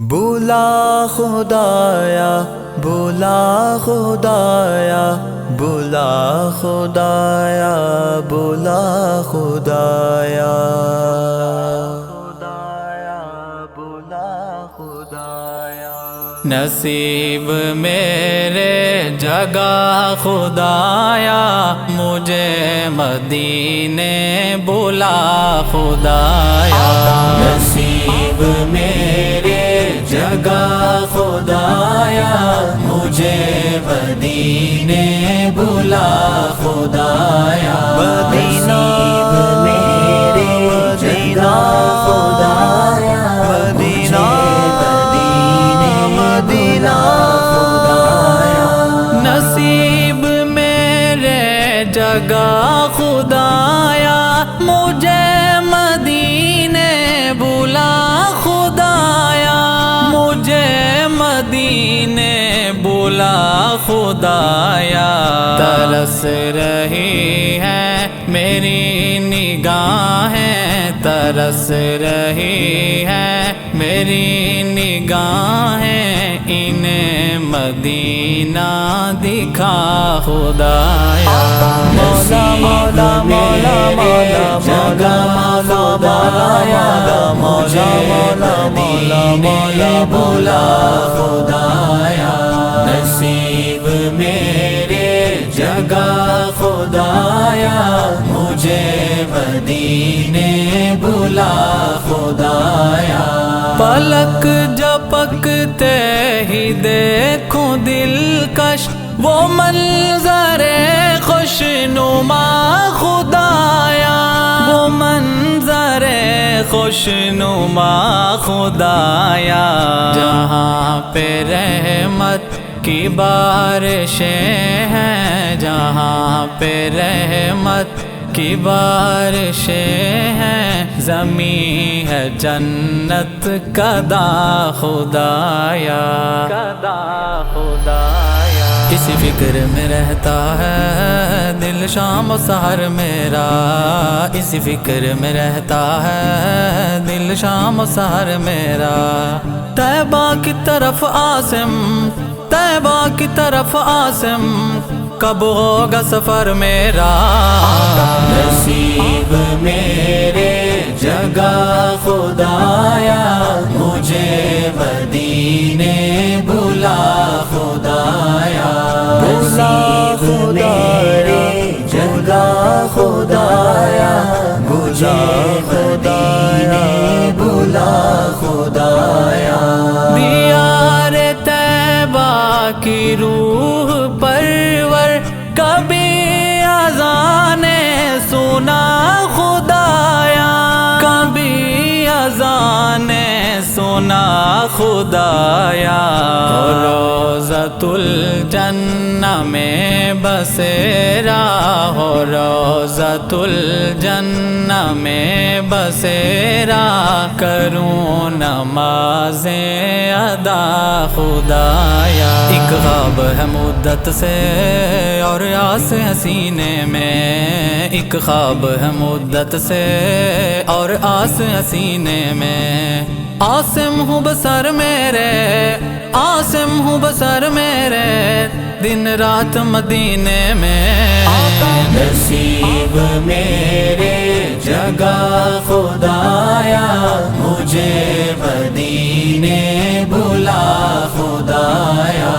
بولا خدایا بولا خدایا بولا خدایا بولا خدایا بولا خدایا نصیب میرے جگہ خدایا مجھے مدینے بلا خدایا نصیب میرے جگہ خدایا مجھے مدینے بلا خدایا مدینہ میرے جگہ خدایا مدینہ مدینہ خدایا نصیب میرے جگہ خدایا مجھے مدینے بلا خدایا مجھے مدینے بلا خدایا ترس رہی ہے میری نگاہیں ترس رہی ہے میری نگاہیں انہیں مدینہ دکھا خدایا مولا مولا مولا مولا جگہ خدایا مولا مولا مولا مولا بولا خدایا نصیب میرے جگہ خدایا مجھے مدینے بلا خدایا پلک جھپکتے ہی دیکھوں دلکش وہ منظر خوشنما خدایا وہ منظر خوشنما خدایا جہاں پہ رحمت کی بارشیں ہیں جہاں پہ رحمت کی بارشیں ہیں زمین ہے جنت کدا خدایا کدا خدایا اسی فکر میں رہتا ہے دل شام و سحر میرا اسی فکر میں رہتا ہے دل شام و سحر میرا طیبہ کی طرف عاصم طیبہ کی طرف عاصم کب ہوگا سفر میرا نصیب میرے جگہ خدایا مجھے مدینے بلا خدایا نصیب میرے جگہ خدایا مجھے مدینے بلا خدایا دیار طیبہ کی روح پرور کبھی اذان سنا خدایا کبھی اذان سنا خدایا روضۃ الجنہ میں بسیرا ہو روضۃ الجنہ میں بسیرا کروں نمازیں ادا خدایا ایک خواب ہے مدت سے اور آس ہے سینے میں ایک خواب ہے مدت سے اور آس ہے سینے میں عاصم ہوں بسر میرے عاصم ہوں بسر میرے دن رات مدینے میں نصیب میرے جگہ خدایا مجھے مدینے بلا خدایا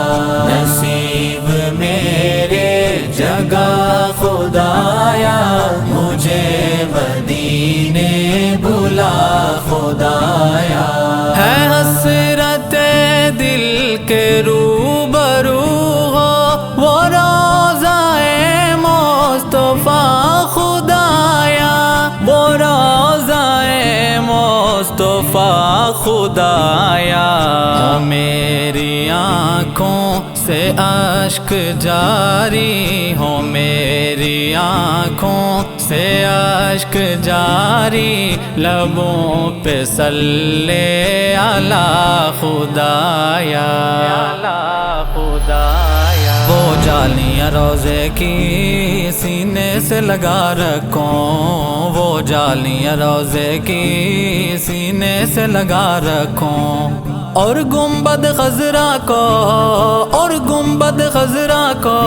نصیب میرے جگہ خدایا مجھے مدینے بلا خدایا ہے حسرت دل کے روبرو ہو وہ روضہ مصطفیٰ خدایا وہ روضہ مصطفیٰ خدایا میری آنکھوں سے اشک جاری ہو میری آنکھوں سے اشک جاری لبوں پہ صلی علی خدایا خدایا وہ جالیاں روزے کی سینے سے لگا رکھوں وہ جالیاں روزے کی سینے سے لگا رکھوں اور گنبد خضرا کو، اور گنبد خضرا کو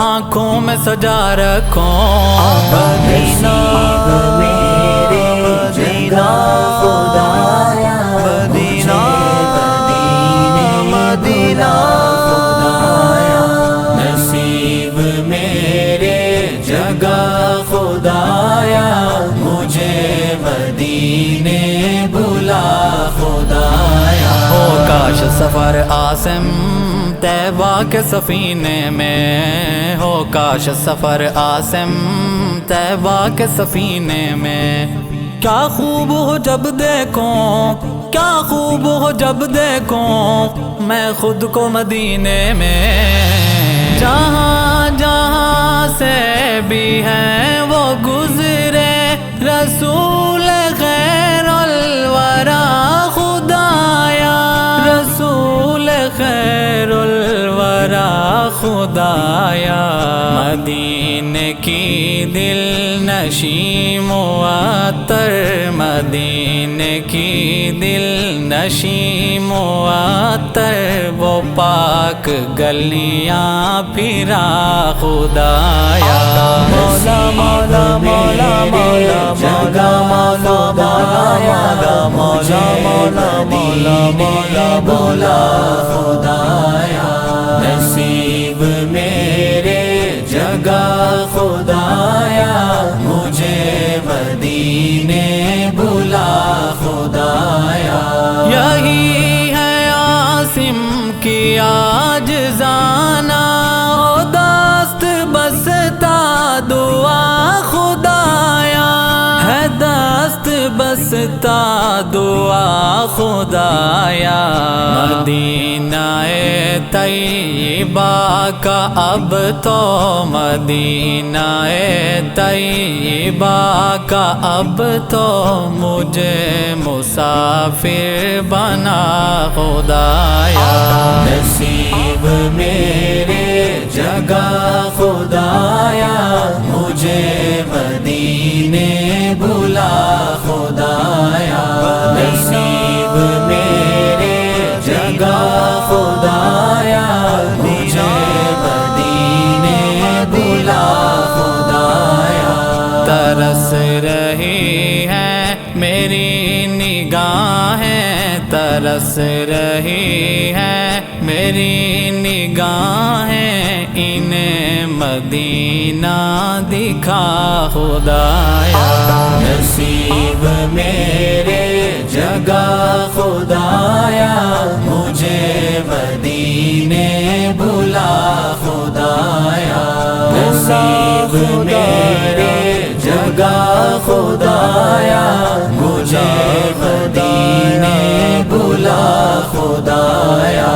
آنکھوں میں سجا رکھو۔ مدینہ میرے جگہ خدایا، مدینہ مدینہ خدایا، نصیب میرے جگہ خدایا، مجھے مدینے بلا خدایا۔ ہو کاش سفر عاصم طیبہ کے سفینے میں، ہو کاش سفر عاصم طیبہ کے سفینے میں۔ کیا خوب ہو جب دیکھوں، کیا خوب ہو جب دیکھوں میں خود کو مدینے میں۔ جہاں جہاں سے بھی ہیں وہ گزرے رسول خیر الورا خدایا، رسول خیر الورا خدایا۔ مدینے کی دل نشیں معطر، مدینے کی دل نشیں معطر، وہ پاک گلیاں پھرا خدایا۔ مولا مولا مولا مولا جگہ خدایا، مولا مولا مولا مولا مولا خدایا، نصیب میرے جگہ خدایا، مجھے مدینے بلا خدایا۔ یہی ہے عاصم کی عاجزانہ دست بستا دعا خدایا، ہے دست بستا دعا خدایا۔ مدینہ طیبہ کا اب تو، مدینہ طیبہ کا اب تو مجھے مسافر بنا خدایا۔ نصیب میرے جگہ خدایا، مجھے مدینے بلا خدایا۔ نصیب میرے جگہ خدایا، مجھے مدینے بلا خدایا۔ ترس رہی ہے میری نگاہیں، ترس رہی ہے میری نگاہیں، انہیں مدینہ دکھا خدایا۔ نصیب میرے جگہ خدایا، مجھے مدینے بلا خدایا۔ نصیب میرے جگہ خدایا، مجھے مدینے بلا خدایا۔